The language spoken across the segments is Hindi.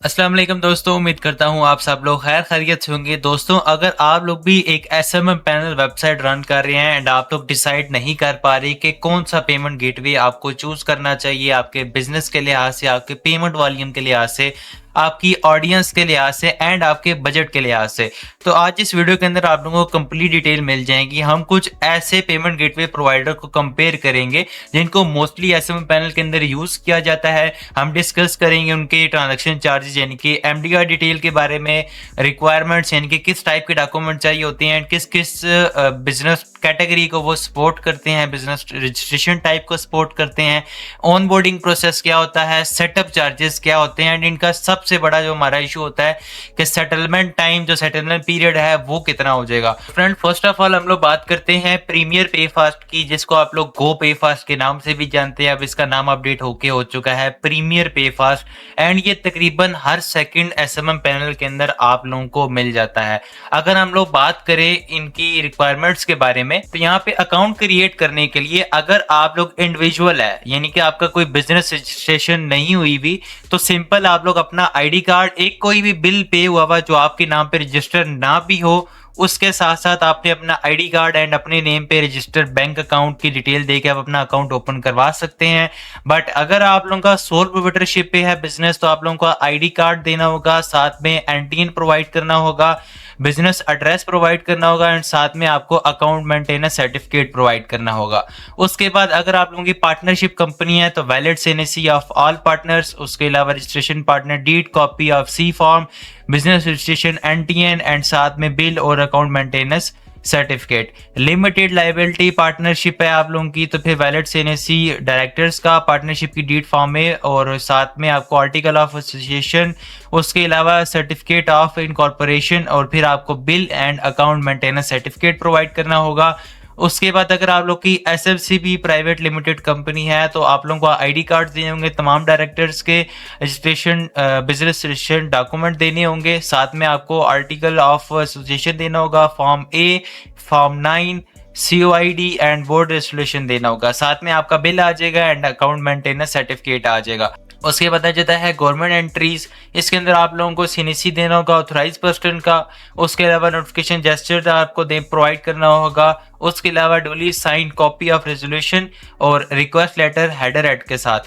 अस्सलाम वालेकुम दोस्तों, उम्मीद करता हूँ आप सब लोग खैर खैरियत से होंगे। दोस्तों, अगर आप लोग भी एक एसएमएम पैनल वेबसाइट रन कर रहे हैं एंड आप लोग डिसाइड नहीं कर पा रहे कि कौन सा पेमेंट गेटवे आपको चूज करना चाहिए आपके बिजनेस के लिहाज से, आपके पेमेंट वॉल्यूम के लिहाज से, आपकी ऑडियंस के लिहाज से एंड आपके बजट के लिहाज से, तो आज इस वीडियो के अंदर आप लोगों को कंप्लीट डिटेल मिल जाएगी। हम कुछ ऐसे पेमेंट गेटवे प्रोवाइडर को कंपेयर करेंगे जिनको मोस्टली एसएमएम पैनल के अंदर यूज किया जाता है। हम डिस्कस करेंगे उनके ट्रांजैक्शन चार्जेस यानी कि एमडीआर डिटेल के बारे में, रिक्वायरमेंट्स यानी कि किस टाइप के डॉक्यूमेंट चाहिए होते हैं, किस किस बिजनेस कैटेगरी को वो सपोर्ट करते हैं, बिजनेस रजिस्ट्रेशन टाइप को सपोर्ट करते हैं, ऑन बोर्डिंग प्रोसेस क्या होता है, सेटअप चार्जेस क्या होते हैं एंड इनका सबसे बड़ा जो हमारा इशू होता है कि सेटलमेंट टाइम, जो सेटलमेंट पीरियड है वो कितना हो जाएगा। फ्रेंड, फर्स्ट ऑफ ऑल हम लोग बात करते हैं प्रीमियर पे फास्ट की, जिसको आप लोग गो पे फास्ट के नाम से भी जानते हैं। अब इसका नाम अपडेट होके हो चुका है प्रीमियर पे फास्ट एंड ये तकरीबन हर सेकंड एसएमएम पैनल के अंदर आप लोगों को मिल जाता है। अगर हम लोग बात करें इनकी रिक्वायरमेंट्स के बारे में, तो यहाँ पे अकाउंट क्रिएट करने के लिए अगर आप लोग इंडिविजुअल है यानी कि आपका कोई बिजनेस रजिस्ट्रेशन नहीं हुई भी, तो सिंपल आप लोग अपना आईडी कार्ड, एक कोई भी बिल पे हुआ जो आपके नाम पे रजिस्टर ना भी हो, उसके साथ साथ आपने अपना आईडी कार्ड एंड अपने नेम पे रजिस्टर्ड बैंक अकाउंट की डिटेल देके आप अपना अकाउंट ओपन करवा सकते हैं। बट अगर आप लोगों का सोल प्रोप्राइटरशिप पे है बिजनेस, तो आप लोगों को आईडी कार्ड देना होगा, साथ में एनटीएन प्रोवाइड करना होगा, बिजनेस एड्रेस प्रोवाइड करना होगा एंड साथ में आपको अकाउंट मेंटेनेंस सर्टिफिकेट प्रोवाइड करना होगा। उसके बाद अगर आप लोगों की पार्टनरशिप कंपनी है तो valid NAC of all partners, उसके अलावा registration partner deed, copy of C form, business registration NTN and साथ में बिल और account maintenance certificate. Limited liability partnership है आप लोगों की, तो फिर वैलिड एनएसी डायरेक्टर्स का पार्टनरशिप की डीड फॉर्म है और साथ में आपको आर्टिकल ऑफ एसोसिएशन, उसके अलावा सर्टिफिकेट ऑफ इनकॉर्पोरेशन और फिर आपको bill and account maintenance certificate provide करना होगा। उसके बाद अगर आप लोग की एसएफसीबी प्राइवेट लिमिटेड कंपनी है तो आप लोगों को आईडी कार्ड देने होंगे, तमाम डायरेक्टर्स के रजिस्ट्रेशन, बिजनेस रजिस्ट्रेशन डॉक्यूमेंट देने होंगे, साथ में आपको आर्टिकल ऑफ एसोसिएशन देना होगा, form A, form 9, COID and board resolution देना होगा, साथ में आपका बिल आ जाएगा एंड अकाउंट मेंटेनेंस सर्टिफिकेट आ जाएगा। उसके बाद आ जाता है गवर्नमेंट एंट्रीज, इसके अंदर आप लोगों को सीएनसी देना होगा ऑथराइज पर्सन का, उसके अलावा नोटिफिकेशन जेस्चर आपको प्रोवाइड करना होगा, उसके अलावा डुली साइन कॉपी ऑफ रेजोल्यूशन और रिक्वेस्ट लेटर हेडर हेड के साथ।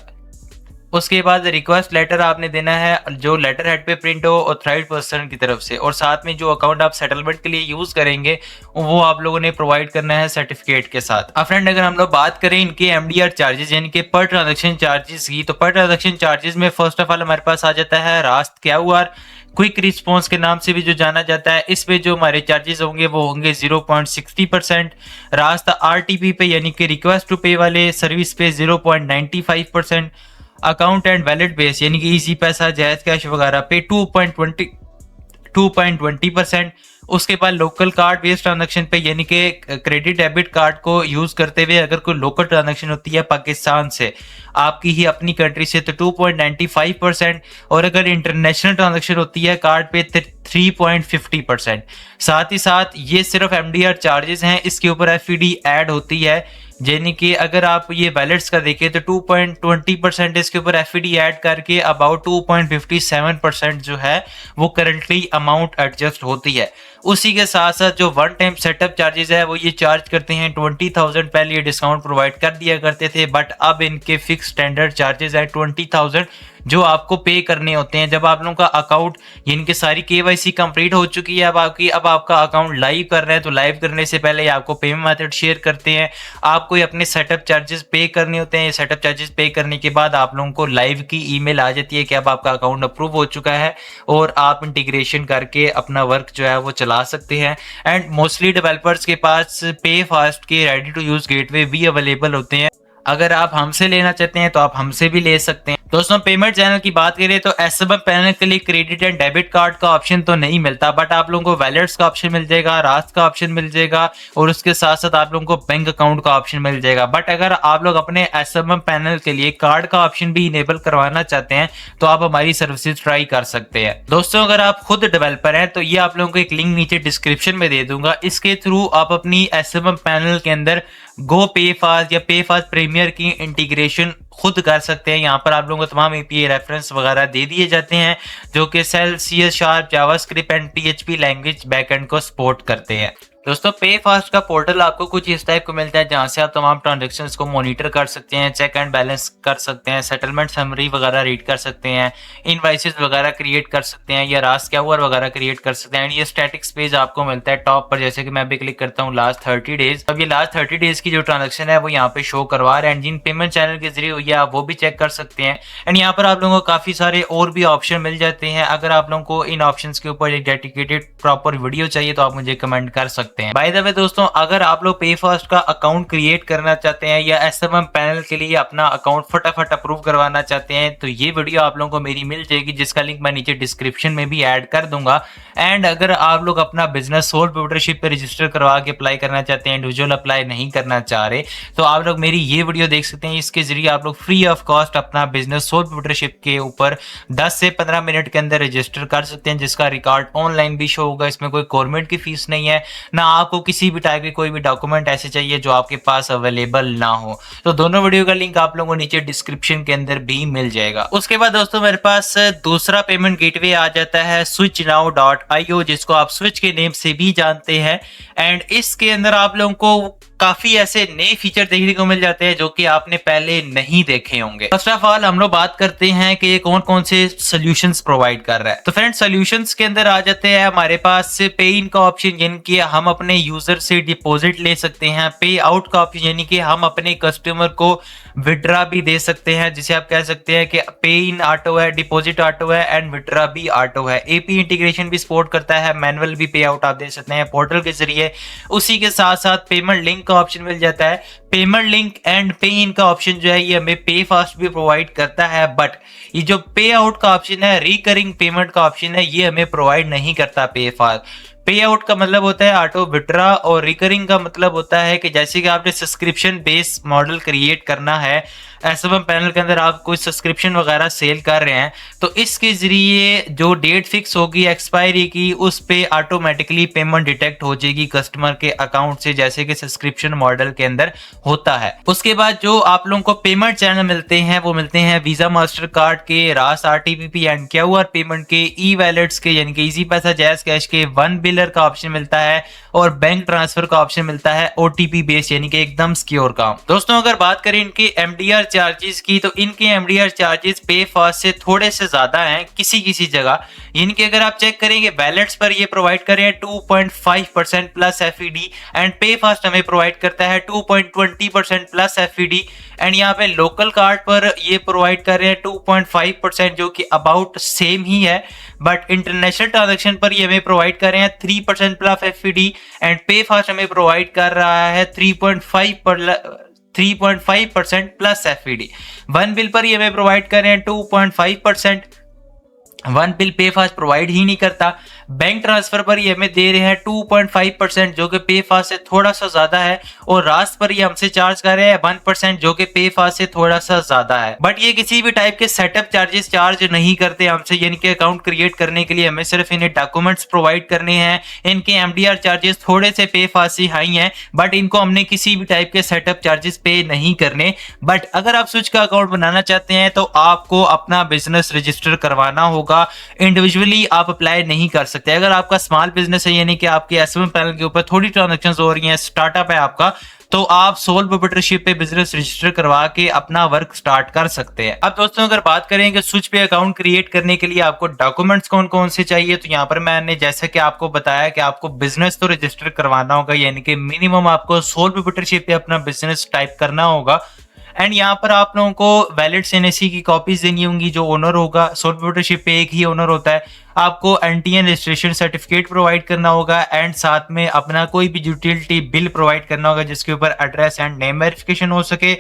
उसके बाद रिक्वेस्ट लेटर आपने देना है जो लेटर हेड पे प्रिंट हो ऑथराइज्ड पर्सन की तरफ से, और साथ में जो अकाउंट आप सेटलमेंट के लिए यूज करेंगे वो आप लोगों ने प्रोवाइड करना है सर्टिफिकेट के साथ। अब फ्रेंड, अगर हम लोग बात करें इनके एमडीआर चार्जेस यानी कि पर ट्रांजेक्शन चार्जेस की, तो पर ट्रांजेक्शन चार्जेस में फर्स्ट ऑफ ऑल हमारे पास आ जाता है रास्त क्यूआर, क्विक रिस्पॉन्स के नाम से भी जो जाना जाता है। इस पे जो हमारे चार्जेस होंगे वो होंगे 0.60%। रास्ता आरटीपी पे यानी कि रिक्वेस्ट टू पे वाले सर्विस पे 0.95%। अकाउंट एंड वैलिड बेस यानी कि इजी पैसा, जायज कैश वगैरह पे 2.20%। उसके बाद लोकल कार्ड बेस्ड ट्रांजैक्शन पे यानी कि क्रेडिट डेबिट कार्ड को यूज करते हुए अगर कोई लोकल ट्रांजैक्शन होती है पाकिस्तान से, आपकी ही अपनी कंट्री से, तो 2.95%, और अगर इंटरनेशनल ट्रांजैक्शन होती है कार्ड पे 3.50%। साथ ही साथ ये सिर्फ एमडीआर चार्जेस हैं, इसके ऊपर एफईडी ऐड होती है, यानी कि अगर आप ये वैलेट्स का देखें तो 2.20% इसके ऊपर एफईडी ऐड करके अबाउट 2.57% जो है वो करंटली अमाउंट एडजस्ट होती है। उसी के साथ साथ जो वन टाइम सेटअप चार्जेस है वो ये चार्ज करते हैं 20,000। पहले ये डिस्काउंट प्रोवाइड कर दिया करते थे, बट अब इनके फिक्स स्टैंडर्ड चार्जेस है 20,000 जो आपको पे करने होते हैं जब आप लोगों का अकाउंट यानी कि सारी केवाईसी कंप्लीट हो चुकी है। अब आपका अकाउंट लाइव कर रहे हैं, तो लाइव करने से पहले आपको पेमेंट मेथड शेयर करते हैं, आपको अपने सेटअप चार्जेस पे करने होते हैं। सेटअप चार्जेस पे करने के बाद आप लोगों को लाइव की ईमेल आ जाती है कि अब आपका अकाउंट अप्रूव हो चुका है और आप इंटीग्रेशन करके अपना वर्क जो है वो चला सकते हैं। एंड मोस्टली डेवलपर्स के पास पे फास्ट के रेडी टू यूज गेटवे भी अवेलेबल होते हैं। अगर आप हमसे लेना चाहते हैं तो आप हमसे भी ले सकते हैं। दोस्तों, पेमेंट चैनल की बात करें तो एसएमएम पैनल के लिए क्रेडिट एंड डेबिट कार्ड का ऑप्शन तो नहीं मिलता, बट आप लोगों को वैलेट्स का ऑप्शन मिल जाएगा, रास्त का ऑप्शन मिल जाएगा और उसके साथ साथ आप लोगों को बैंक अकाउंट का ऑप्शन मिल जाएगा। बट अगर आप लोग अपने एसएमएम पैनल के लिए कार्ड का ऑप्शन भी इनेबल करवाना चाहते हैं तो आप हमारी सर्विसेज ट्राई कर सकते हैं। दोस्तों, अगर आप खुद डेवलपर हैं तो ये आप लोगों को एक लिंक नीचे डिस्क्रिप्शन में दे दूंगा, इसके थ्रू आप अपनी एसएमएम पैनल के अंदर गो पे फास्ट या पे फास्ट प्रीमियर की इंटीग्रेशन खुद कर सकते हैं। यहाँ पर आप लोगों को तमाम एपीआई रेफरेंस वगैरह दे दिए जाते हैं जो कि सेल, CS शार्प, JavaScript and PHP language backend को सपोर्ट करते हैं। दोस्तों पे फास्ट का पोर्टल आपको कुछ इस टाइप को मिलता है जहां से आप तमाम ट्रांजैक्शंस को मॉनिटर कर सकते हैं, चेक एंड बैलेंस कर सकते हैं, सेटलमेंट समरी वगैरह रीड कर सकते हैं, इनवाइसेस वगैरह क्रिएट कर सकते हैं या रास क्या हुआ वगैरह क्रिएट कर सकते हैं। एंड ये स्टैटिक्स पेज आपको मिलता है टॉप पर, जैसे कि मैं भी क्लिक करता हूँ लास्ट 30 डेज। अब ये लास्ट 30 डेज की जो ट्रांजेक्शन है वो यहाँ पे शो करवा रहा है एंड जिन पेमेंट चैनल के जरिए हुई है आप वो भी चेक कर सकते हैं। एंड यहाँ पर आप लोगों को काफी सारे और भी ऑप्शन मिल जाते हैं। अगर आप लोगों को इन ऑप्शन के ऊपर एक डेडिकेटेड प्रॉपर वीडियो चाहिए तो आप मुझे कमेंट कर सकते हैं। बाय द वे दोस्तों, अगर आप लोग पे फास्ट का अकाउंट क्रिएट करना चाहते हैं या एसएमएम पैनल के लिए अपना अकाउंट फटाफट अप्रूव करवाना चाहते हैं तो ये वीडियो आप लोगों को मेरी मिल जाएगी, जिसका लिंक मैं नीचे डिस्क्रिप्शन में भी ऐड कर दूंगा। एंड अगर आप लोग अपना बिजनेस सोल प्रोप्राइटरशिप पे रजिस्टर करवा के अप्लाई करना चाहते हैं, इंडिविजुअल अप्लाई नहीं करना चाह रहे, तो आप लोग मेरी ये वीडियो देख सकते हैं। इसके जरिए आप लोग फ्री ऑफ कॉस्ट अपना बिजनेस सोल प्रोप्राइटरशिप के ऊपर 10 से 15 मिनट के अंदर रजिस्टर कर सकते हैं, जिसका रिकॉर्ड ऑनलाइन भी शो होगा। इसमें कोई गवर्नमेंट की फीस नहीं है, ना आपको किसी भी टाइप के कोई भी डॉक्यूमेंट ऐसे चाहिए जो आपके पास अवेलेबल ना हो। तो दोनों वीडियो का लिंक आप लोगों को नीचे डिस्क्रिप्शन के अंदर भी मिल जाएगा। उसके बाद दोस्तों मेरे पास दूसरा पेमेंट गेटवे आ जाता है switchnow.io, जिसको आप स्विच के नेम से भी जानते हैं। एंड इसके अंदर आप लोगों को काफी ऐसे नए फीचर देखने को मिल जाते हैं जो कि आपने पहले नहीं देखे होंगे। फर्स्ट ऑफ ऑल हम लोग बात करते हैं कि ये कौन कौन से सॉल्यूशंस प्रोवाइड कर रहा है। तो फ्रेंड्स सॉल्यूशंस के अंदर आ जाते हैं हमारे पास पे इन का ऑप्शन, यानी कि हम अपने यूजर से डिपॉजिट ले सकते हैं। पे आउट का ऑप्शन, यानी कि हम अपने कस्टमर को विड्रा भी दे सकते हैं, जिसे आप कह सकते हैं कि पे इन ऑटो है, डिपॉजिट ऑटो है एंड विड्रा भी ऑटो है। एपी इंटीग्रेशन भी सपोर्ट करता है, मैनुअल भी पे आउट आप दे सकते हैं पोर्टल के जरिए। उसी के साथ साथ पेमेंट लिंक का ऑप्शन मिल जाता है। पेमेंट लिंक एंड पे इन का ऑप्शन जो है ये हमें पे फास्ट भी प्रोवाइड करता है, बट ये जो पे आउट का ऑप्शन है, रिकरिंग पेमेंट का ऑप्शन है, ये हमें प्रोवाइड नहीं करता पे फास्ट। पे आउट का मतलब होता है ऑटो विड्रा और रिकरिंग का मतलब होता है कि जैसे कि आपने सब्सक्रिप्शन बेस मॉडल क्रिएट करना है, एसएमएम पैनल के अंदर आप कोई सब्सक्रिप्शन वगैरह सेल कर रहे हैं, तो इसके जरिए जो डेट फिक्स होगी एक्सपायरी की, उस पे ऑटोमेटिकली पेमेंट डिटेक्ट हो जाएगी कस्टमर के अकाउंट से, जैसे कि सब्सक्रिप्शन मॉडल के अंदर होता है। उसके बाद जो आप लोगों को पेमेंट चैनल मिलते हैं वो मिलते हैं वीजा, मास्टर कार्ड के, रास, RTPP एंड QR पेमेंट के, ई वैलेट्स के यानी कि इजी पैसा, जैज कैश के, वन बिलर का ऑप्शन मिलता है और बैंक ट्रांसफर का ऑप्शन मिलता है OTP बेस्ड, यानी कि एकदम सिक्योर काम। दोस्तों अगर बात करें इनके MDR चार्जेस की, तो इनके MDR चार्जेस पे फास्ट से थोड़े से ज्यादा हैं किसी किसी जगह। इनके अगर आप चेक करेंगे वैलेट्स पर ये प्रोवाइड कर रहे हैं 2.5% प्लस FED एंड पे फास्ट हमें प्रोवाइड करता है 2.20% प्लस FED। एंड यहाँ पे लोकल कार्ड पर ये प्रोवाइड कर रहे हैं 2.5%, जो कि अबाउट सेम ही है, बट इंटरनेशनल ट्रांजैक्शन पर ये हमें प्रोवाइड कर रहे हैं 3% प्लस FED एंड पे फास्ट हमें प्रोवाइड कर रहा है 3.5% प्लस FED। वन बिल पर ये हमें प्रोवाइड कर रहे हैं 2.5%। वन बिल पे फास्ट प्रोवाइड ही नहीं करता। बैंक ट्रांसफर पर ये हमें दे रहे हैं 2.5%, जो कि पे फास्ट से थोड़ा सा ज्यादा है, और रास्त पर ये हमसे चार्ज कर रहे हैं 1%, जो कि पे फास्ट से थोड़ा सा ज्यादा है। बट ये किसी भी टाइप के सेटअप चार्जेस चार्ज नहीं करते हमसे, यानी कि अकाउंट क्रिएट करने के लिए हमें सिर्फ इन्हें डॉक्यूमेंट्स प्रोवाइड करने हैं। इनके MDR चार्जेस थोड़े से पे फास्ट से हाई हैं, बट इनको हमने किसी भी टाइप के सेटअप चार्जेस पे नहीं करने। बट अगर आप स्विच का अकाउंट बनाना चाहते हैं तो आपको अपना बिजनेस रजिस्टर करवाना होगा, इंडिविजुअली आप अप्लाई नहीं कर सकते। अगर आपका स्मॉल बिजनेस है, यानी कि आपके एसएमएम पैनल के ऊपर थोड़ी ट्रांजैक्शंस हो रही हैं, स्टार्टअप है आपका, तो आप सोल प्रोप्राइटरशिप पे बिजनेस रजिस्टर करवा के अपना वर्क स्टार्ट कर सकते हैं। अब दोस्तों अगर बात करें कि स्विच पे अकाउंट क्रिएट करने के लिए आपको डॉक्यूमेंट्स कौन कौन से चाहिए, तो यहाँ पर मैंने जैसा कि आपको बताया कि आपको बिजनेस तो रजिस्टर करवाना होगा, यानी कि मिनिमम आपको सोल प्रोप्राइटरशिप पे अपना बिजनेस टाइप करना होगा। एंड यहाँ पर आप लोगों को वैलिड्स NAC की कॉपीज देनी होंगी। जो ओनर होगा, सोल प्रोप्राइटरशिप पे एक ही ओनर होता है, आपको NTN रजिस्ट्रेशन सर्टिफिकेट प्रोवाइड करना होगा एंड साथ में अपना कोई भी यूटिलिटी बिल प्रोवाइड करना होगा जिसके ऊपर एड्रेस एंड नेम वेरिफिकेशन हो सके।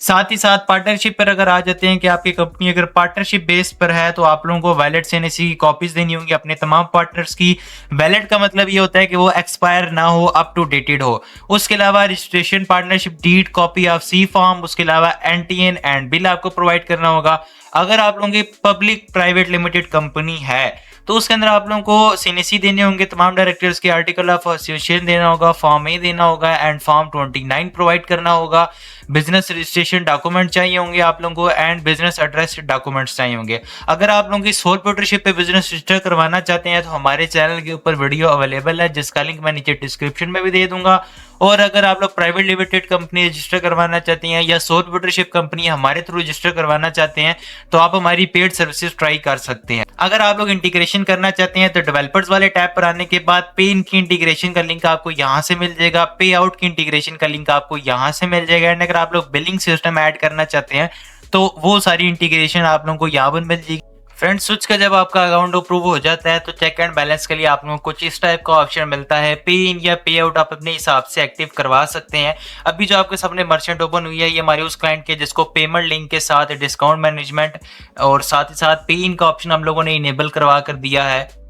साथ ही साथ पार्टनरशिप पर अगर आ जाते हैं कि आपकी कंपनी अगर पार्टनरशिप बेस पर है तो आप लोगों को वैलिड से एनएसी की कॉपीज देनी होंगी अपने तमाम पार्टनर्स की। वैलिड का मतलब ये होता है कि वो एक्सपायर ना हो, अप टू डेटेड हो। उसके अलावा registration, partnership deed, copy of C form, उसके अलावा एनटीएन एंड बिल आपको प्रोवाइड करना होगा। अगर आप लोगों की पब्लिक प्राइवेट लिमिटेड कंपनी है तो उसके अंदर आप लोगों को सीएनसी देने होंगे, तमाम डायरेक्टर्स के आर्टिकल ऑफ एसोसिएशन देना होगा, फॉर्म ए देना होगा एंड फॉर्म 29 प्रोवाइड करना होगा। बिजनेस रजिस्ट्रेशन डॉक्यूमेंट चाहिए होंगे आप लोगों को एंड बिजनेस एड्रेस डॉक्यूमेंट्स चाहिए होंगे। अगर आप लोगों की सोल प्रोप्राइटरशिप पे बिजनेस रजिस्टर करवाना चाहते हैं तो हमारे चैनल के ऊपर वीडियो अवेलेबल है जिसका लिंक मैं नीचे डिस्क्रिप्शन में भी दे दूंगा। और अगर आप लोग प्राइवेट लिमिटेड कंपनी रजिस्टर करवाना चाहते हैं या सोल प्रोप्राइटरशिप कंपनी हमारे थ्रू रजिस्टर करवाना चाहते हैं तो आप हमारी पेड सर्विसेज ट्राई कर सकते हैं। अगर आप लोग इंटीग्रेशन करना चाहते हैं तो डेवलपर्स वाले टैब पर आने के बाद पे इन की इंटीग्रेशन का लिंक आपको यहाँ से मिल जाएगा, पे आउट की इंटीग्रेशन का लिंक आपको यहाँ से मिल जाएगा एंड अगर आप लोग बिलिंग सिस्टम ऐड करना चाहते हैं तो वो सारी इंटीग्रेशन आप लोगों को यहाँ पर मिल जाएगी। फ्रेंड्स, स्विच का जब आपका अकाउंट अप्रूव हो जाता है तो चेक एंड बैलेंस के लिए आप लोगों को कुछ इस टाइप का ऑप्शन मिलता है। पे इन या पे आउट आप अपने हिसाब से एक्टिव करवा सकते हैं। अभी जो आपके सामने मर्चेंट ओपन हुई है ये हमारे उस क्लाइंट के जिसको पेमेंट लिंक के साथ डिस्काउंट मैनेजमेंट और साथ ही साथ पे इन का ऑप्शन हम लोगों ने इनेबल करवा कर दिया है।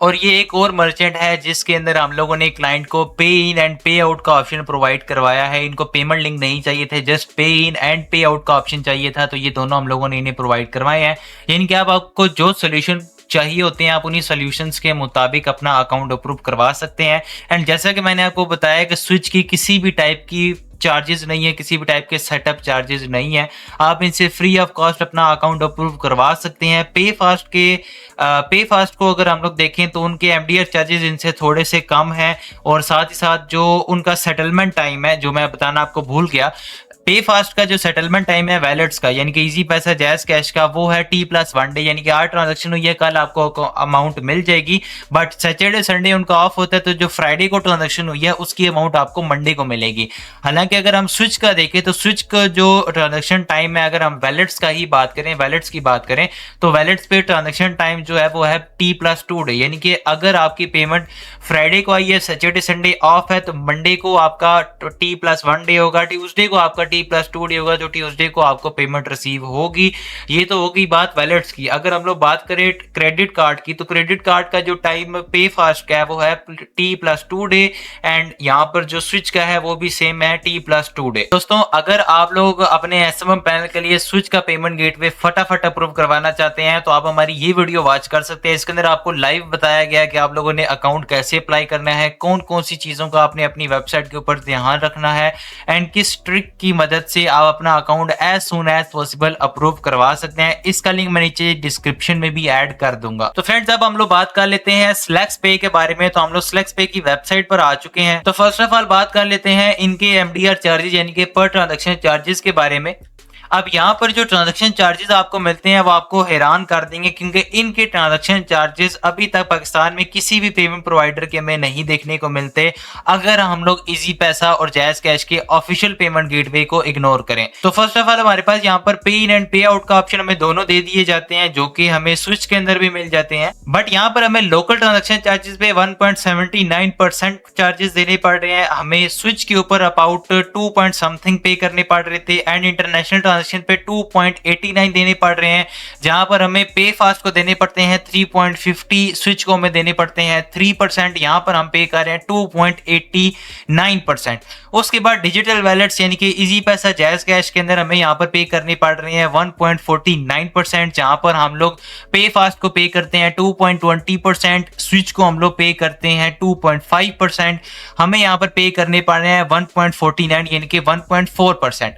और ये एक और मर्चेंट है जिसके अंदर हम लोगों ने क्लाइंट को पे इन एंड पे आउट का ऑप्शन प्रोवाइड करवाया है। इनको पेमेंट लिंक नहीं चाहिए थे, जस्ट पे इन एंड पे आउट का ऑप्शन चाहिए था, तो ये दोनों हम लोगों ने इन्हें प्रोवाइड करवाए हैं। यानी कि आपको जो सोल्यूशन चाहिए होते हैं आप उन्हीं सॉल्यूशंस के मुताबिक अपना अकाउंट अप्रूव करवा सकते हैं। एंड जैसा कि मैंने आपको बताया कि स्विच की किसी भी टाइप की चार्जेस नहीं है, किसी भी टाइप के सेटअप चार्जेस नहीं है, आप इनसे फ्री ऑफ कॉस्ट अपना अकाउंट अप्रूव करवा सकते हैं। पे फास्ट को अगर हम लोग देखें तो उनके एमडीआर चार्जेस इनसे थोड़े से कम है और साथ ही साथ जो उनका सेटलमेंट टाइम है जो मैं बताना आपको भूल गया, पे फास्ट का जो सेटलमेंट टाइम है वैलेट्स का यानी कि इजी पैसा जैज कैश का वो है T+1 डे, यानी कि 8 ट्रांजेक्शन हुई है कल आपको अमाउंट मिल जाएगी। बट सैटरडे संडे उनका ऑफ होता है तो जो फ्राइडे को ट्रांजेक्शन हुई है उसकी अमाउंट आपको मंडे को मिलेगी। हालांकि अगर हम स्विच का देखें तो स्विच का जो ट्रांजेक्शन टाइम है, अगर हम वैलेट्स का ही बात करें, वैलेट्स की बात करें तो वैलेट्स पे ट्रांजेक्शन टाइम जो है वो है T+2 डे, यानी कि अगर आपकी पेमेंट फ्राइडे को आई है, सैटरडे संडे ऑफ है तो मंडे को आपका T+1 डे होगा, ट्यूसडे को आपका T+2 डे होगा, तो ट्यूसडे को आपको पेमेंट रिसीव होगी। ये तो होगी बात वैलेट्स की। अगर हम लोग बात करें क्रेडिट कार्ड की तो क्रेडिट कार्ड का जो टाइम पे फास्ट का है वो है T+2 डे एंड यहाँ पर जो स्विच का है वो भी सेम है T+2 डे। दोस्तों, अगर आप लोग अपने एसएमएम पैनल के लिए स्विच का पेमेंट गेटवे फटाफट अप्रूव करवाना चाहते हैं तो आप हमारी ये वीडियो वॉच कर सकते हैं। इसके अंदर आपको लाइव बताया गया कि आप लोगों ने अकाउंट कैसे अप्लाई करना है, कौन कौन सी चीजों का आपने अपनी वेबसाइट के ऊपर ध्यान रखना है एंड किस ट्रिक की मदद से आप अपना account as soon as possible approve करवा सकते हैं। इसका लिंक मैं नीचे डिस्क्रिप्शन में भी ऐड कर दूंगा। तो फ्रेंड्स, अब हम लोग बात कर लेते हैं स्लैक्स पे के बारे में। तो हम लोग स्लैक्स पे की वेबसाइट पर आ चुके हैं। तो फर्स्ट ऑफ ऑल बात कर लेते हैं इनके एमडीआर चार्जेस यानी कि पर ट्रांजैक्शन चार्जेस के बारे में। अब यहाँ पर जो ट्रांजैक्शन चार्जेस आपको मिलते हैं वो आपको हैरान कर देंगे क्योंकि इनके ट्रांजैक्शन चार्जेस अभी तक पाकिस्तान में किसी भी पेमेंट प्रोवाइडर के हमें नहीं देखने को मिलते अगर हम लोग इजी पैसा और जायज कैश के ऑफिशियल पेमेंट गेटवे को इग्नोर करें। तो फर्स्ट ऑफ ऑल हमारे पास यहाँ पर पे इन एंड पे आउट का ऑप्शन हमें दोनों दे दिए जाते हैं जो कि हमें स्विच के अंदर भी मिल जाते हैं। बट यहाँ पर हमें लोकल ट्रांजेक्शन चार्जेस पे 1.79% चार्जेस देने पड़ रहे हैं। हमें स्विच के ऊपर अबाउट 2 समथिंग पे करने पड़ रहे थे एंड इंटरनेशनल पे 2.89 देने पड़ रहे हैं, जहां पर हमें पे फास्ट को देने पड़ते हैं 3.50, स्विच को हमें देने पड़ते हैं 3%, यहां पर हम पे कर रहे हैं 2.89%। उसके बाद डिजिटल वैलेट्स यानी कि इजी पैसा जायज कैश के अंदर हमें यहां पर पे करने पड़ रहे हैं 1.49%, जहां पर हम लोग पे फास्ट को पे करते हैं 2.20%, स्विच को हम लोग पे करते हैं 2.5%, हमें यहां पर पे करने पड़ रहे हैं 1.49 यानी कि 1.4%।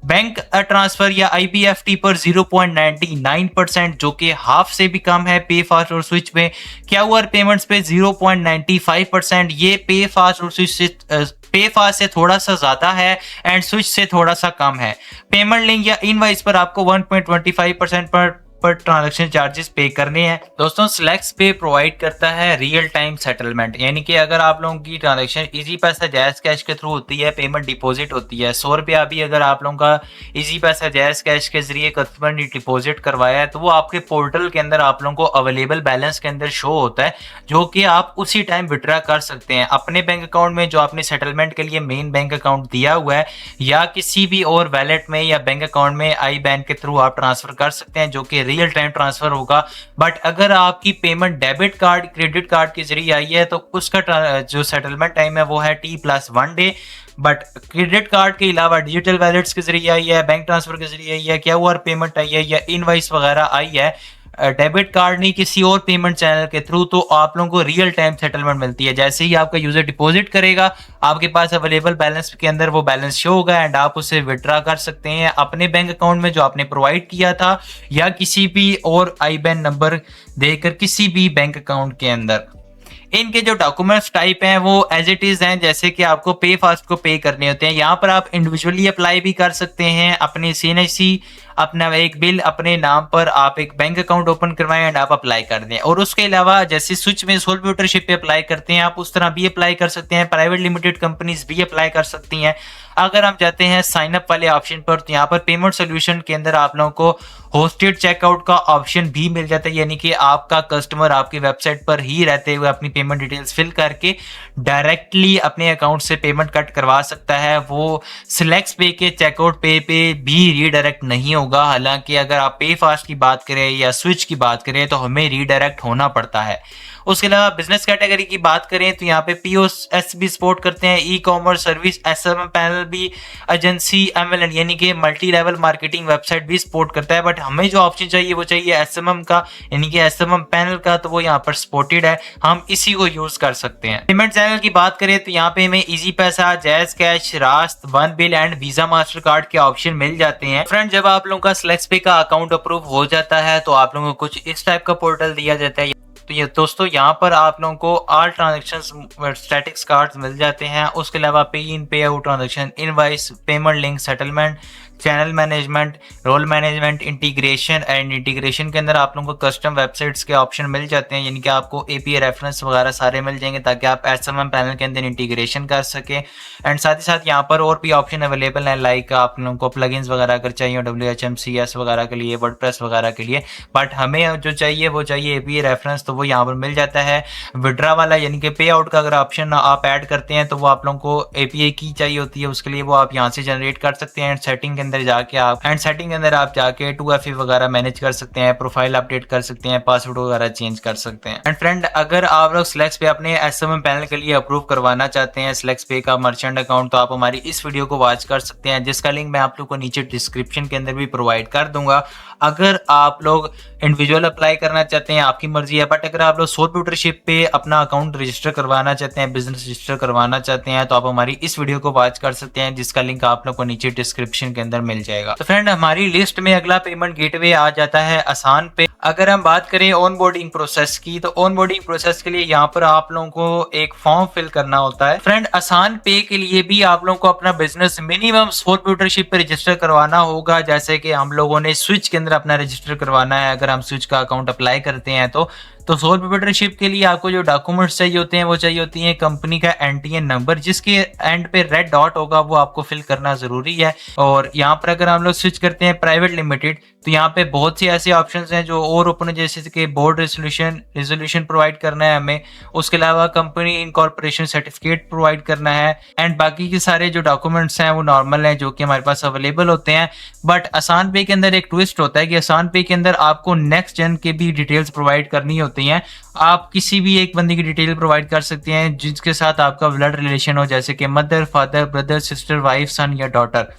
बैंक ट्रांसफर या आईबीएफटी पर 0.99% जो कि हाफ से भी कम है पे फास्ट और स्विच में। क्यूआर पेमेंट्स पे 0.95%, ये पे फास्ट और स्विच से थोड़ा सा ज्यादा है एंड स्विच से थोड़ा सा कम है। पेमेंट लिंक या इनवाइस पर आपको 1.25% ऊपर ट्रांजैक्शन चार्जेस पे करने हैं। दोस्तों स्लेक्स पे प्रोवाइड करता है रियल टाइम सेटलमेंट, यानी कि अगर आप लोगों की ट्रांजैक्शन इजी पैसा जायज़ कैश के थ्रू होती है, पेमेंट डिपॉजिट होती है, 100 रुपया भी अगर आप लोगों का इजी पैसा जायज़ कैश के जरिए कस्टमर ने डिपॉजिट करवाया है, तो वो आपके पोर्टल के अंदर आप लोगों को अवेलेबल बैलेंस के अंदर शो होता है, जो कि आप उसी टाइम विड्रा कर सकते हैं अपने बैंक अकाउंट में जो आपने सेटलमेंट के लिए मेन बैंक अकाउंट दिया हुआ है, या किसी भी और वैलेट में या बैंक अकाउंट में आई बैन के थ्रू आप ट्रांसफर कर सकते हैं, जो कि रियल टाइम ट्रांसफर होगा। बट अगर आपकी payment debit card credit card के जरिए आई है तो उसका जो सेटलमेंट टाइम है वो है T+1 day. But credit card के अलावा डिजिटल वैलेट्स के जरिए आई है, बैंक ट्रांसफर के जरिए आई है, QR पेमेंट आई है या इनवॉइस वगैरह आई है, डेबिट कार्ड नहीं किसी और पेमेंट चैनल के थ्रू, तो आप लोगों को रियल टाइम सेटलमेंट मिलती है। जैसे ही आपका यूजर डिपॉजिट करेगा, आपके पास अवेलेबल बैलेंस के अंदर वो बैलेंस शो होगा एंड आप उसे विड्रॉ कर सकते हैं अपने बैंक अकाउंट में जो आपने प्रोवाइड किया था, या किसी भी और IBAN नंबर देकर किसी भी बैंक अकाउंट के अंदर। इनके जो डॉक्यूमेंट्स टाइप हैं वो एज इट इज हैं, जैसे कि आपको पे फास्ट को पे करने होते हैं। यहाँ पर आप इंडिविजुअली अप्लाई भी कर सकते हैं, अपनी CNHC अपना एक बिल अपने नाम पर आप एक बैंक अकाउंट ओपन करवाएं एंड आप अप्लाई कर दें। और उसके अलावा जैसे स्विच में सोल प्रोप्राइटरशिप पे अप्लाई करते हैं, आप उस तरह भी अप्लाई कर सकते हैं, प्राइवेट लिमिटेड कंपनीज भी अप्लाई कर सकती हैं। अगर हम जाते हैं साइन अप वाले ऑप्शन पर, तो यहाँ पर पेमेंट सोल्यूशन के अंदर आप लोगों को होस्टेड चेकआउट का ऑप्शन भी मिल जाता है, यानी कि आपका कस्टमर आपकी वेबसाइट पर ही रहते हुए अपनी पेमेंट डिटेल्स फिल करके डायरेक्टली अपने अकाउंट से पेमेंट कट करवा सकता है। वो सिलेक्स पे के चेकआउट पे भी रीडायरेक्ट नहीं होगा। हालांकि अगर आप पे फास्ट की बात करें या स्विच की बात करें तो हमें रीडायरेक्ट होना पड़ता है। उसके अलावा बिजनेस कैटेगरी की बात करें तो यहाँ पे POS भी सपोर्ट करते हैं, ई-कॉमर्स सर्विस, SMM पैनल भी, एजेंसी, MLM यानी कि मल्टी लेवल मार्केटिंग वेबसाइट भी सपोर्ट करता है। बट हमें जो ऑप्शन चाहिए वो चाहिए SMM का, यानी कि SMM पैनल का, तो वो यहाँ पर सपोर्टेड है, हम इसी को यूज कर सकते हैं। पेमेंट चैनल की बात करें तो यहाँ पे हमें इजी पैसा, जायज कैश, रास्त, one bill and visa master card के ऑप्शन मिल जाते हैं। फ्रेंड जब आप लोगों का स्लेक्स पे का अकाउंट अप्रूव हो जाता है तो आप लोगों को कुछ इस टाइप का पोर्टल दिया जाता है। तो ये दोस्तों यहाँ पर आप लोगों को ऑल ट्रांजेक्शन स्टैटिक्स कार्ड्स मिल जाते हैं। उसके अलावा pay in pay out transaction, invoice, payment link, settlement, channel management, role management, integration and integration के अंदर आप लोगों को कस्टम वेबसाइट्स के ऑप्शन मिल जाते हैं, यानी कि आपको API रेफरेंस वगैरह सारे मिल जाएंगे ताकि आप SMM पैनल के अंदर इंटीग्रेशन कर सकें। एंड साथ ही साथ यहाँ पर और भी ऑप्शन अवेलेबल हैं, लाइक आप लोगों को प्लगइन्स वगैरह अगर चाहिए WHMCS वगैरह के लिए, वर्डप्रेस वगैरह के लिए। बट हमें जो चाहिए वो चाहिए API रेफरेंस, तो वो यहाँ पर मिल जाता है। विड्रा वाला यानी कि पे आउट का अगर ऑप्शन आप ऐड करते हैं तो वो आप लोगों को API की चाहिए होती है, उसके लिए वो आप यहाँ से जनरेट कर सकते हैं। सेटिंग के अंदर जाके आप सेटिंग के अंदर आप जाके 2FA वगैरह मैनेज कर सकते हैं, प्रोफाइल अपडेट कर सकते हैं, पासवर्ड वगैरह चेंज कर सकते हैं। एंड फ्रेंड अगर आप लोग स्लेक्स पे अपने SMM पैनल के लिए अप्रूव करवाना चाहते हैं स्लेक्स पे का मर्चेंट अकाउंट, तो आप हमारी इस वीडियो को वॉच कर सकते हैं, जिसका लिंक मैं आप लोग को नीचे डिस्क्रिप्शन के अंदर भी प्रोवाइड कर दूंगा। अगर आप लोग इंडिविजुअल अप्लाई करना चाहते हैं आपकी मर्जी है, बट अगर आप लोग सोल प्रोप्राइटरशिप पे अपना अकाउंट रजिस्टर करवाना चाहते हैं, बिजनेस रजिस्टर करवाना चाहते हैं, तो आप हमारी इस वीडियो को वॉच कर सकते हैं, जिसका लिंक आप लोग को नीचे डिस्क्रिप्शन के अंदर मिल जाएगा। तो फ्रेंड हमारी लिस्ट में अगला पेमेंट गेटवे आ जाता है आसान पे। अगर हम बात करें ऑनबोर्डिंग प्रोसेस की, तो ऑनबोर्डिंग प्रोसेस के लिए यहाँ पर आप लोगों को एक फॉर्म फिल करना होता है। फ्रेंड आसान पे के लिए भी आप लोगों को अपना बिजनेस मिनिमम सोल प्रोप्राइटरशिप पे रजिस्टर करवाना होगा, जैसे कि हम लोगों ने स्विच के अंदर अपना रजिस्टर करवाना है। अगर हम स्विच का अकाउंट अप्लाई करते हैं तो सोल प्रोप्राइटरशिप के लिए आपको जो डॉक्यूमेंट्स चाहिए होते हैं वो चाहिए होती है कंपनी का NTN नंबर, जिसके एंड पे रेड डॉट होगा, वो आपको फिल करना जरूरी है। और यहाँ पर अगर हम लोग स्विच करते हैं प्राइवेट लिमिटेड, तो यहाँ पे बहुत सी ऐसे ऑप्शंस हैं जो और ओपन, जैसे कि बोर्ड रेजोल्यूशन प्रोवाइड करना है हमें, उसके अलावा कंपनी इनकॉर्पोरेशन सर्टिफिकेट प्रोवाइड करना है, एंड बाकी के सारे जो डॉक्यूमेंट्स हैं वो नॉर्मल हैं जो कि हमारे पास अवेलेबल होते हैं। बट आसान पे के अंदर एक ट्विस्ट होता है कि आसान पे के अंदर आपको नेक्स्ट जेन के भी डिटेल्स प्रोवाइड करनी होती हैं। आप किसी भी एक बंदे की डिटेल प्रोवाइड कर सकते हैं जिसके साथ आपका ब्लड रिलेशन हो, जैसे कि mother, father, brother, sister, wife, son या डॉटर।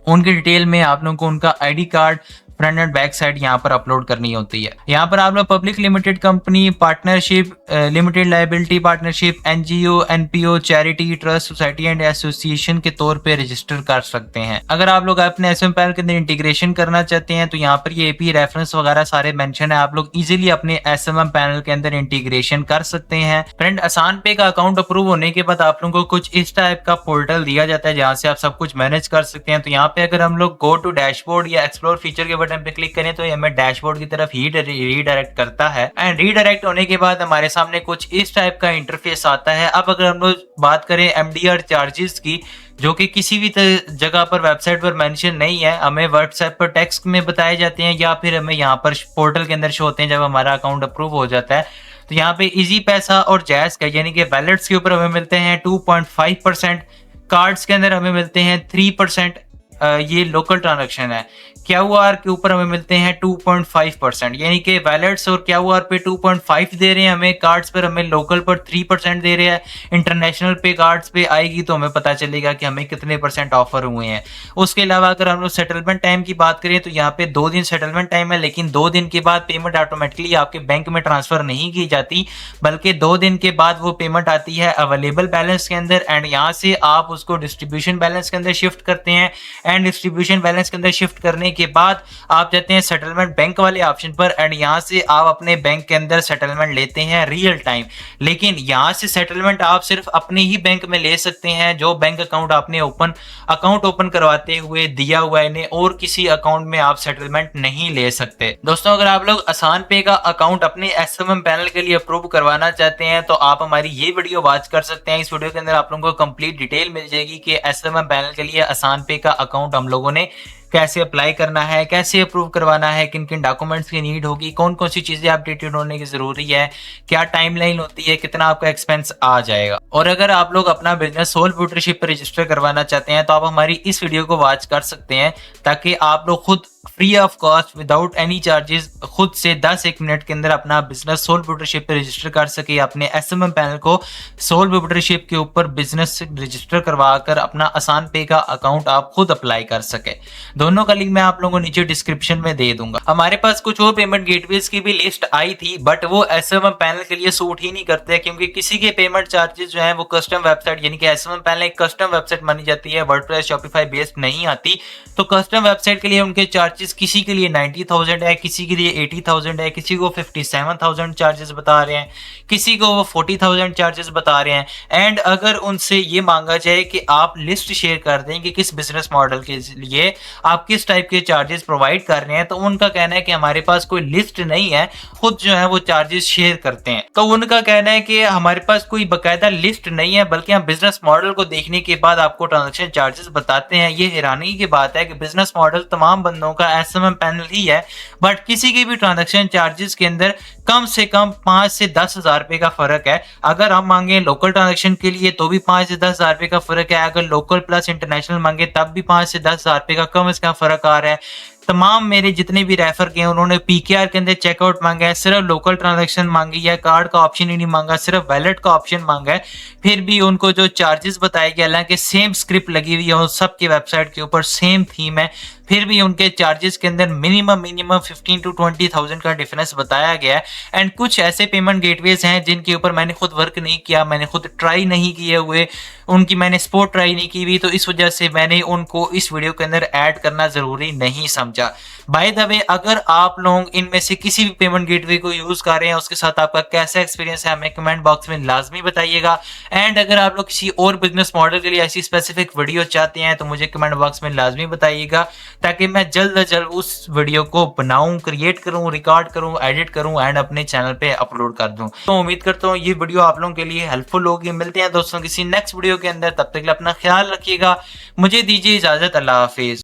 उनकी डिटेल में आप लोगों को उनका ID card front end back side यहाँ पर अपलोड करनी होती है। यहाँ पर आप लोग public limited company, partnership, limited liability partnership, NGO, NPO, charity, trust, society and association के तौर पे रजिस्टर कर सकते हैं। अगर आप लोग अपने SMM पैनल के अंदर इंटीग्रेशन करना चाहते हैं तो यहाँ पर ये API रेफरेंस वगैरह सारे मेंशन है, आप लोग इजीली अपने SMM पैनल के अंदर इंटीग्रेशन कर सकते हैं। फ्रेंड आसान पे का अकाउंट अप्रूव होने के बाद आप लोगों को कुछ इस टाइप का पोर्टल दिया जाता है जहाँ से आप सब कुछ मैनेज कर सकते हैं। तो यहाँ पे अगर हम लोग गो टू डैशबोर्ड या एक्सप्लोर फीचर के बटन पे क्लिक करें तो ये हमें डैशबोर्ड की तरफ ही रीडायरेक्ट करता है। एंड रीडायरेक्ट होने के बाद हमारे सामने कुछ इस टाइप का इंटरफेस आता है। अब अगर हम लोग बात करें MDR चार्जेस की, जो कि किसी भी जगह पर वेबसाइट पर मेंशन नहीं है, हमें व्हाट्सएप पर टेक्स्ट में बताए जाते हैं या फिर हमें यहाँ पर पोर्टल के अंदर शो होते हैं जब हमारा अकाउंट अप्रूव हो जाता है। तो यहाँ पे इजी पैसा और जैज़ का यानी कि वैलेट्स के ऊपर हमें मिलते हैं 2.5%, कार्ड्स के अंदर हमें मिलते हैं 3%। ये लोकल ट्रांजैक्शन है। QR के ऊपर हमें मिलते हैं 2.5%, यानी कि वैलेट्स और QR पे 2.5 दे रहे हैं हमें, कार्ड्स पर हमें लोकल पर 3% दे रहे हैं। इंटरनेशनल पे कार्ड्स पे आएगी तो हमें पता चलेगा कि हमें कितने % ऑफर हुए हैं। उसके अलावा अगर हम लोग सेटलमेंट टाइम की बात करें तो यहाँ पे 2 दिन सेटलमेंट टाइम है, लेकिन 2 दिन के बाद पेमेंट ऑटोमेटिकली आपके बैंक में ट्रांसफर नहीं की जाती, बल्कि 2 दिन के बाद वो पेमेंट आती है अवेलेबल बैलेंस के अंदर। एंड यहाँ से आप उसको डिस्ट्रीब्यूशन बैलेंस के अंदर शिफ्ट करते हैं। एंड डिस्ट्रीब्यूशन बैलेंस के अंदर शिफ्ट करने के बाद आप जाते हैं सेटलमेंट बैंक वाले ऑप्शन पर। एंड यहाँ से आप अपने बैंक के अंदर सेटलमेंट लेते हैं रियल टाइम। लेकिन यहाँ से सेटलमेंट आप सिर्फ अपने ही बैंक में ले सकते हैं, जो बैंक अकाउंट आपने अकाउंट ओपन करवाते हुए दिया हुआ है इन्हें, और किसी अकाउंट में आप सेटलमेंट नहीं ले सकते। दोस्तों, अगर आप लोग आसान पे का अकाउंट अपने SMM पैनल के लिए अप्रूव करवाना चाहते हैं तो आप हमारी ये वीडियो वॉच कर सकते हैं। इस वीडियो के अंदर आप लोगों को कंप्लीट डिटेल मिल जाएगी कि SMM पैनल के लिए आसान पे का अकाउंट हम लोगों ने कैसे अप्लाई करना है, कैसे अप्रूव करवाना है, किन किन डॉक्यूमेंट्स की नीड होगी, कौन कौन सी चीजें अपडेटेड होने की जरूरी है, क्या टाइमलाइन होती है, कितना आपका एक्सपेंस आ जाएगा। और अगर आप लोग अपना बिजनेस सोल प्रोप्राइटरशिप पर रजिस्टर करवाना चाहते हैं तो आप हमारी इस वीडियो को वॉच कर सकते हैं, ताकि आप लोग खुद free of cost without any charges खुद से 10-1 मिनट के अंदर अपना बिजनेस सोल प्रोप्राइटरशिप पे रजिस्टर कर सके। अपने SMM पैनल को सोल प्रोप्राइटरशिप के ऊपर बिजनेस रजिस्टर करवाकर अपना आसान पे का अकाउंट आप खुद अप्लाई कर सके। दोनों का लिंक मैं आप लोगों को नीचे डिस्क्रिप्शन में दे दूंगा। हमारे पास कुछ और पेमेंट गेटवेज की भी लिस्ट आई थी, बट वो SMM पैनल के लिए सूट ही नहीं करते, क्योंकि किसी के पेमेंट चार्जेस जो है वो कस्टम वेबसाइट यानी कि SMM पैनल एक कस्टम वेबसाइट मानी जाती है, वर्डप्रेस शॉपिफाई बेस्ड नहीं आती। तो कस्टम वेबसाइट के लिए उनके चार्जेस किसी के लिए 90,000 है, किसी के लिए 80,000 है, किसी को 57,000 चार्जेस बता रहे हैं, किसी को वो 40,000 चार्जेस बता रहे हैं। एंड अगर उनसे ये मांगा जाए कि आप लिस्ट शेयर कर दें कि किस बिजनेस मॉडल के लिए आप किस टाइप के चार्जेस प्रोवाइड कर रहे हैं, तो उनका कहना है कि हमारे पास कोई लिस्ट नहीं है, खुद जो है वो चार्जेस शेयर करते हैं। तो उनका कहना है कि हमारे पास कोई बकायदा लिस्ट नहीं है, बल्कि हम बिजनेस मॉडल को देखने के बाद आपको ट्रांजैक्शन चार्जेस बताते हैं। ये हैरानी की बात है कि बिजनेस मॉडल तमाम बंदों का SMM पैनल ही है, बट किसी के भी ट्रांजैक्शन चार्जेस के अंदर कम से कम 5 से 10,000 रुपए का फर्क है। अगर हम मांगे लोकल ट्रांजैक्शन के लिए तो भी 5 से 10,000 रुपए का फर्क है, अगर लोकल प्लस इंटरनेशनल मांगे तब भी 5 से 10,000 रुपए का कम इसका फर्क आ रहा है। तमाम मेरे जितने भी रेफर किए उन्होंने PKR के अंदर चेकआउट मांगा है, सिर्फ लोकल ट्रांजैक्शन मांगी है, कार्ड का ऑप्शन ही नहीं मांगा, सिर्फ वैलेट का ऑप्शन मांगा है। फिर भी उनको जो चार्जेस बताए गए, हालांकि सेम स्क्रिप्ट लगी हुई है उन सबकी वेबसाइट के ऊपर, सेम थीम है, फिर भी उनके चार्जेस के अंदर मिनिमम 15 to 20,000 का डिफरेंस बताया गया है। एंड कुछ ऐसे पेमेंट गेटवेज हैं जिनके ऊपर मैंने खुद वर्क नहीं किया, मैंने खुद ट्राई नहीं किए हुए, उनकी मैंने सपोर्ट ट्राई नहीं की हुई, तो इस वजह से मैंने उनको इस वीडियो के अंदर ऐड करना जरूरी नहीं समझा। बाय द वे, अगर आप लोग इनमें से किसी भी पेमेंट गेटवे को यूज कर रहे हैं, उसके साथ आपका कैसा एक्सपीरियंस है हमें कमेंट बॉक्स में लाजमी बताइएगा। एंड अगर आप लोग किसी और बिजनेस मॉडल के लिए ऐसी स्पेसिफिक वीडियो चाहते हैं तो मुझे कमेंट बॉक्स में लाजमी बताइएगा, ताकि मैं जल्द से जल्द उस वीडियो को बनाऊं, क्रिएट करूं, रिकॉर्ड करूं, एडिट करूं एंड अपने चैनल पे अपलोड कर दूं। तो उम्मीद करता हूं ये वीडियो आप लोगों के लिए हेल्पफुल होगी। मिलते हैं दोस्तों किसी नेक्स्ट वीडियो के अंदर, तब तक के लिए अपना ख्याल रखिएगा। मुझे दीजिए इजाजत, अल्लाह हाफिज।